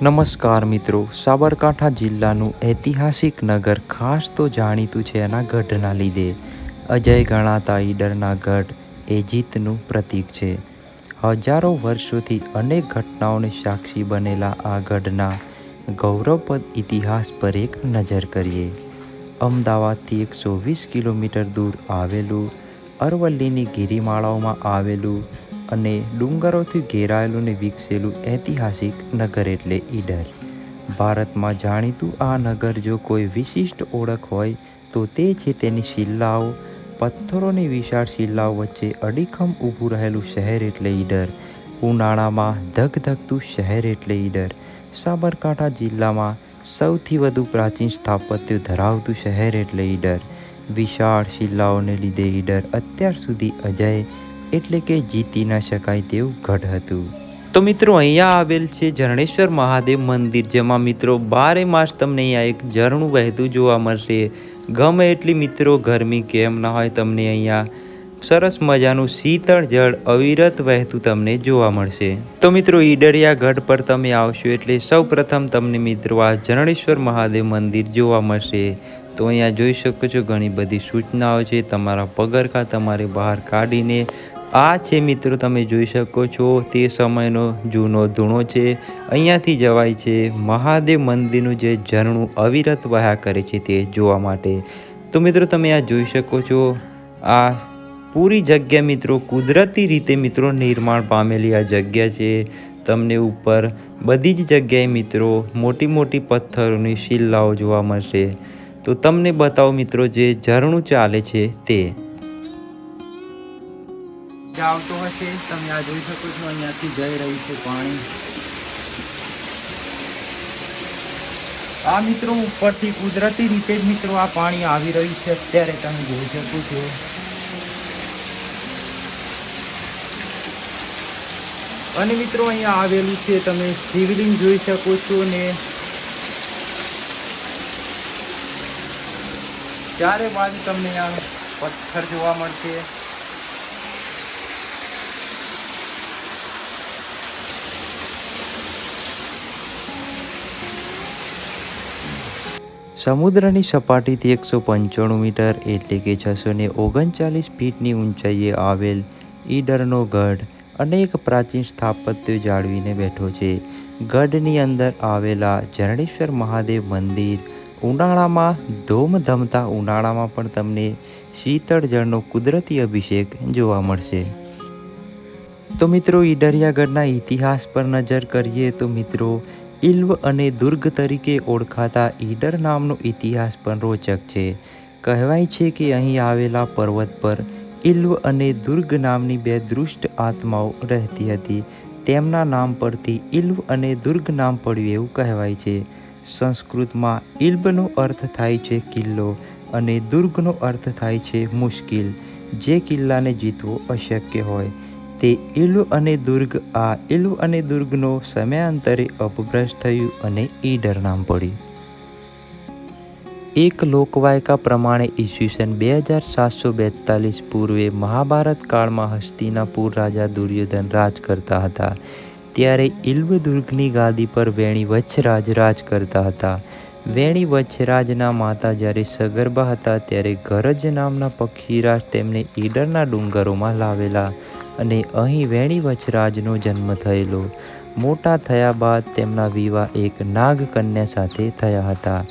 નમસ્કાર મિત્રો, સાબરકાંઠા જિલ્લાનું ઐતિહાસિક નગર ખાસ તો જાણીતું છે એના ગઢના લીધે. અજય ગણાતા ઈડરના ગઢ એ જીતનું પ્રતીક છે. હજારો વર્ષોથી અનેક ઘટનાઓને સાક્ષી બનેલા આ ગઢના ગૌરવપદ ઇતિહાસ પર એક નજર કરીએ. અમદાવાદથી 120 કિલોમીટર દૂર આવેલું, અરવલ્લીની ગિરિમાળાઓમાં આવેલું અને ડુંગરોથી ઘેરાયેલું ને વિકસેલું ઐતિહાસિક નગર એટલે ઈડર. ભારતમાં જાણીતું આ નગર જો કોઈ વિશિષ્ટ ઓળખ હોય તો તે છે તેની શિલાઓ. પથ્થરોની વિશાળ શિલાઓ વચ્ચે અડીખમ ઊભું રહેલું શહેર એટલે ઈડર. ઉનાળામાં ધગધગતું શહેર એટલે ઈડર. સાબરકાંઠા જિલ્લામાં સૌથી વધુ પ્રાચીન સ્થાપત્ય ધરાવતું શહેર એટલે ઈડર. વિશાળ શિલાઓને લીધે ઈડર અત્યાર સુધી અજય એટલે કે જીતી ન શકાય તેવું ગઢ હતું. તો મિત્રો અહીંયા આવેલ છે ઝરણેશ્વર મહાદેવ મંદિર, જેમાં મિત્રો 12 માસ તમને અહીંયા એક ઝરણું વહેતું જોવા મળશે. ગમે એટલી મિત્રો ગરમી કેમ ના હોય, તમને અહીંયા સરસ મજાનું શીતળ જળ અવિરત વહેતું તમને જોવા મળશે. તો મિત્રો ઈડરિયા ગઢ પર તમે આવશો એટલે સૌ પ્રથમ તમને મિત્રો આ ઝરણેશ્વર મહાદેવ મંદિર જોવા મળશે. તો અહીંયા જોઈ શકો છો ઘણી બધી સૂચનાઓ છે. તમારા પગરખા તમારે બહાર કાઢીને આ છે મિત્રો, તમે જોઈ શકો છો તે સમયનો જૂનો ધૂણો છે. અહીંયાથી જવાય છે મહાદેવ મંદિરનું જે ઝરણું અવિરત વહ્યા કરે છે તે જોવા માટે. તો મિત્રો તમે આ જોઈ શકો છો, આ પૂરી જગ્યા મિત્રો કુદરતી રીતે મિત્રો નિર્માણ પામેલી આ જગ્યા છે. તમને ઉપર બધી જ જગ્યાએ મિત્રો મોટી મોટી પથ્થરોની શિલાઓ જોવા મળશે. તો તમને બતાવો મિત્રો જે ઝરણું ચાલે છે તે આવતો હશે. તમે આ જોઈ શકો છો, અહીંયાથી જઈ રહ્યું છે પાણી. આ મિત્રો ઉપરથી કુદરતી રીતે જ મિત્રો આ પાણી આવી રહ્યું છે અત્યારે, તમે જોઈ શકો છો. અને મિત્રો અહીંયા આવેલું છે તમે શિવલિંગ જોઈ શકો છો ને ચારે બાજુ તમને આ પથ્થર જોવા મળશે. સમુદ્રની સપાટીથી 195 મીટર એટલે કે 639 ફીટની ઊંચાઈએ આવેલ ઈડરનો ગઢ અનેક પ્રાચીન સ્થાપત્યો જાળવીને બેઠો છે. ગઢની અંદર આવેલા ઝરણેશ્વર મહાદેવ મંદિર ઉનાળામાં ધોમધમતા ઉનાળામાં પણ તમને શીતળ જળનો કુદરતી અભિષેક જોવા મળશે. તો મિત્રો ઈડરિયા ગઢના ઇતિહાસ પર નજર કરીએ તો મિત્રો ઇલ્વ અને દુર્ગ તરીકે ઓળખાતા ઈડર નામનો ઇતિહાસ પણ રોચક છે. કહેવાય છે કે અહીં આવેલા પર્વત પર ઇલ્વ અને દુર્ગ નામની બે દુષ્ટ આત્માઓ રહેતી હતી. તેમના નામ પરથી ઇલ્વ અને દુર્ગ નામ પડ્યું એવું કહેવાય છે. સંસ્કૃતમાં ઇલ્બનો અર્થ થાય છે કિલ્લો અને દુર્ગનો અર્થ થાય છે મુશ્કેલ, જે કિલ્લાને જીતવો અશક્ય હોય. તે ઇલ્વ અને દુર્ગ, આ ઇલ્વ અને દુર્ગનો સમયાંતરે અપભ્રંશ થયું અને ઈડર નામ પડ્યું. એક લોકવાયકા પ્રમાણે ઈસવીસન 2742 પૂર્વે મહાભારત કાળમાં હસ્તિનાપુર રાજા દુર્યોધન રાજ કરતા હતા. ત્યારે ઇલ્વ દુર્ગની ગાદી પર વેણી વચ્છરાજ રાજ કરતા હતા. વેણી વચ્છરાજના માતા જ્યારે સગર્ભા હતા ત્યારે ગરજ નામના પક્ષીરાજ તેમને ઈડરના ડુંગરોમાં લાવેલા અને અહીં વેણી વચ્છરાજનો જન્મ થયેલો. મોટા થયા બાદ તેમના વિવાહ એક નાગકન્યા સાથે થયા હતા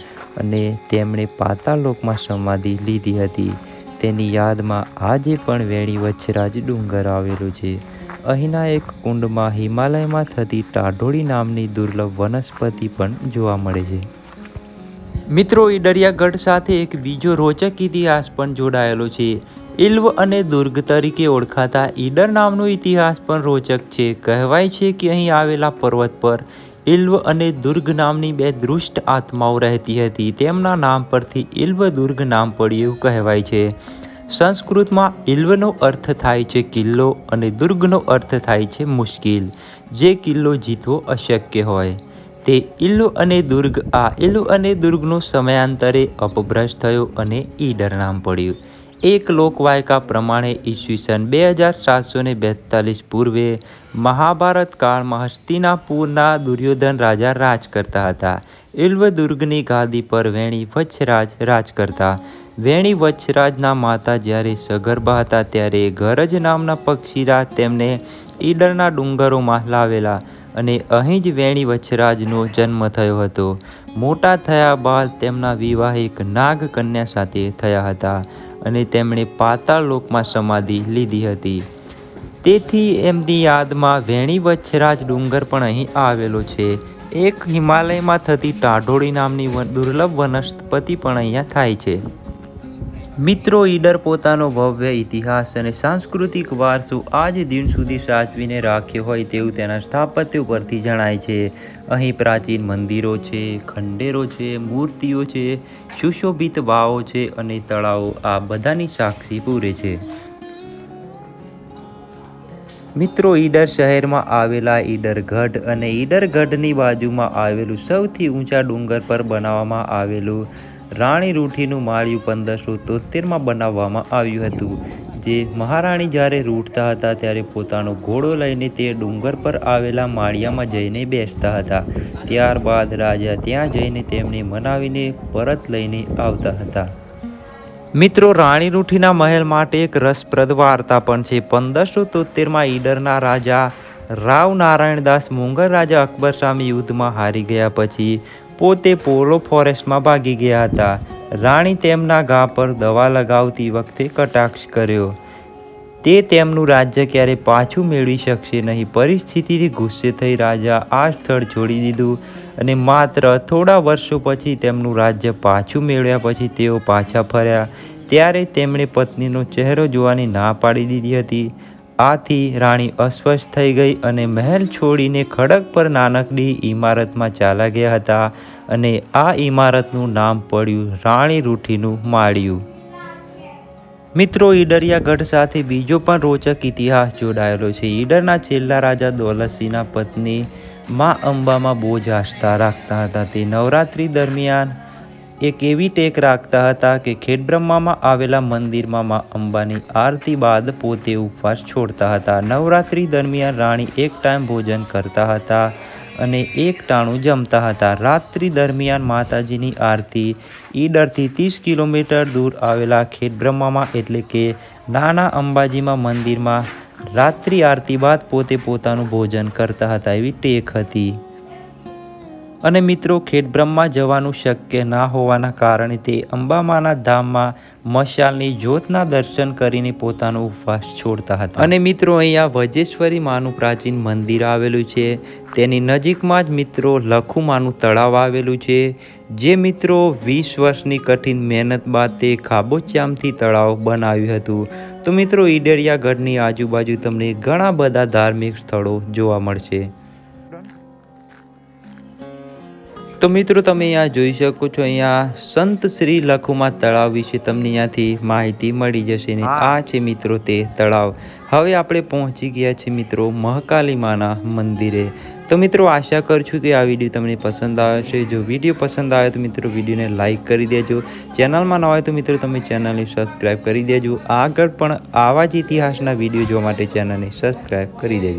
અને તેમણે પાતાળલોકમાં સમાધિ લીધી હતી. તેની યાદમાં આજે પણ વેણી વચ્છરાજ ડુંગર આવેલો છે. અહીંના એક કુંડમાં હિમાલયમાં થતી ટાઢોળી નામની દુર્લભ વનસ્પતિ પણ જોવા મળે છે. મિત્રો ઈડરિયા ગઢ સાથે એક બીજો રોચક ઇતિહાસ પણ જોડાયેલો છે. ઇલ્વ અને દુર્ગ તરીકે ઓળખાતા ઈડર નામનો ઇતિહાસ પણ રોચક છે. કહેવાય છે કે અહીં આવેલા પર્વત પર ઇલ્વ અને દુર્ગ નામની બે દુષ્ટ આત્માઓ રહેતી હતી. તેમના નામ પરથી ઇલ્વ દુર્ગ નામ પડ્યું એવું કહેવાય છે. સંસ્કૃતમાં ઇલ્વનો અર્થ થાય છે કિલ્લો અને દુર્ગનો અર્થ થાય છે મુશ્કેલ, જે કિલ્લો જીતવો અશક્ય હોય. તે ઇલ્વ અને દુર્ગ, આ ઇલ્વ અને દુર્ગનો સમયાંતરે અપભ્રંશ થયો અને ઈડર નામ પડ્યું. એક લોકવાયકા પ્રમાણે ઈસવીસન 2742 પૂર્વે મહાભારત કાળમાં હસ્તિનાપુરના દુર્યોધન રાજા રાજ કરતા હતા. ઇલ્વદુર્ગની ગાદી પર વેણી વત્સરાજ રાજ કરતા. વેણી વત્સરાજના માતા જ્યારે સગર્ભા હતા ત્યારે ગરજ નામના પક્ષીરાજ તેમને ઈડરના ડુંગરોમાં લાવેલા અને અહીં જ વેણી વત્સરાજનો જન્મ થયો હતો. મોટા થયા બાદ તેમના વિવાહ એક નાગ કન્યા સાથે થયા હતા અને તેમણે પાતાળ લોકમાં સમાધિ લીધી હતી. તેથી એમની યાદમાં વેણી વત્સરાજ ડુંગર પણ અહીં આવેલો છે. એક હિમાલયમાં થતી ટાઢોળી નામની દુર્લભ વનસ્પતિ પણ અહીંયા થાય છે. મિત્રો, ઈડર પોતાનો ભવ્ય ઇતિહાસ અને સાંસ્કૃતિક વારસો આજ દિન સુધી સાચવીને રાખ્યો હોય તેવું તેના સ્થાપત્ય પરથી જણાય છે. અહીં પ્રાચીન મંદિરો છે, ખંડેરો છે, મૂર્તિઓ છે, સુશોભિત વાવો છે અને તળાવો આ બધાની સાક્ષી પૂરે છે. મિત્રો, ઈડર શહેરમાં આવેલા ઈડરગઢ અને ઈડરગઢની બાજુમાં આવેલું સૌથી ઊંચા ડુંગર પર બનાવવામાં આવેલું રાણી રૂઠીનું માળિયું 1573માં બનાવવામાં આવ્યું હતું. જે મહારાણી જ્યારે રૂઠતા હતા ત્યારે પોતાનો ઘોડો લઈને તે ડુંગર પર આવેલા માળિયામાં જઈને બેસતા હતા. ત્યારબાદ રાજા ત્યાં જઈને તેમને મનાવીને પરત લઈને આવતા હતા. મિત્રો, રાણી રૂઠીના મહેલ માટે એક રસપ્રદ વાર્તા પણ છે. 1573માં ઈડરના રાજા રાવ નારાયણદાસ મુગલ રાજા અકબર સામે યુદ્ધમાં હારી ગયા પછી પોતે પોલો ફોરેસ્ટમાં ભાગી ગયા હતા. રાણી તેમના ઘા પર દવા લગાવતી વખતે કટાક્ષ કર્યો. તે તેમનું રાજ્ય ક્યારે પાછું મેળવી શકશે નહીં. પરિસ્થિતિથી ગુસ્સે થઈ રાજા આ સ્થળ છોડી દીધું અને માત્ર થોડા વર્ષો પછી તેમનું રાજ્ય પાછું મેળવ્યા પછી તેઓ પાછા ફર્યા ત્યારે તેમણે પત્નીનો ચહેરો જોવાની ના પાડી દીધી હતી. આથી રાણી અસ્વસ્થ થઈ ગઈ અને મહેલ છોડીને ખડક પર નાનકડી ઇમારતમાં ચાલ્યા ગયા હતા અને આ ઇમારતનું નામ પડ્યું રાણી રૂઠીનું માળિયું. મિત્રો, ઈડરિયા ગઢ સાથે બીજો પણ રોચક ઇતિહાસ જોડાયેલો છે. ઈડરના છેલ્લા રાજા દૌલતસિંહના પત્ની મા અંબામાં બહુ જ આસ્થા રાખતા હતા. તે નવરાત્રિ દરમિયાન એક એવી ટેક રાખતા હતા કે ખેડબ્રહ્મામાં આવેલા મંદિરમાં મા અંબાની આરતી બાદ પોતે ઉપવાસ છોડતા હતા. નવરાત્રિ દરમિયાન રાણી એક ટાઈમ ભોજન કરતા હતા અને એક ટાણું જમતા હતા. રાત્રિ દરમિયાન માતાજીની આરતી ઈડરથી 30 કિલોમીટર દૂર આવેલા ખેડબ્રહ્મામાં એટલે કે નાના અંબાજીમાં મંદિરમાં રાત્રિ આરતી બાદ પોતે પોતાનું ભોજન કરતા હતા. એવી ટેક હતી. અને મિત્રો, ખેડબ્રહ્મા જવાનું શક્ય ના હોવાના કારણે તે અંબામાના ધામમાં મશાલની જ્યોતના દર્શન કરીને પોતાનો ઉપવાસ છોડતા હતા. અને મિત્રો, અહીંયા વજેશ્વરી માનું પ્રાચીન મંદિર આવેલું છે. તેની નજીકમાં જ મિત્રો લખુમાનું તળાવ આવેલું છે. જે મિત્રો 20 વર્ષની કઠિન મહેનત બાદ તે ખાબોચિયામથી તળાવ બનાવ્યું હતું. તો મિત્રો, ઈડરિયા ગઢની આજુબાજુ તમને ઘણા બધા ધાર્મિક સ્થળો જોવા મળશે. તો મિત્રો, તમે અહીંયા જોઈ શકો છો, અહીંયા સંત શ્રી લખુમા તળાવ વિશે તમને અહીંયાથી માહિતી મળી જશે ને આ છે મિત્રો તે તળાવ. હવે આપણે પહોંચી ગયા છીએ મિત્રો મહાકાલી માના મંદિરે. તો મિત્રો, આશા કરું છું કે આ વિડીયો તમને પસંદ આવશે. જો વિડીયો પસંદ આવે તો મિત્રો વિડીયોને લાઇક કરી દેજો. ચેનલમાં ન હોય તો મિત્રો તમે ચેનલને સબસ્ક્રાઈબ કરી દેજો. આગળ પણ આવા જ ઇતિહાસના વિડીયો જોવા માટે ચેનલને સબસ્ક્રાઈબ કરી દેજો.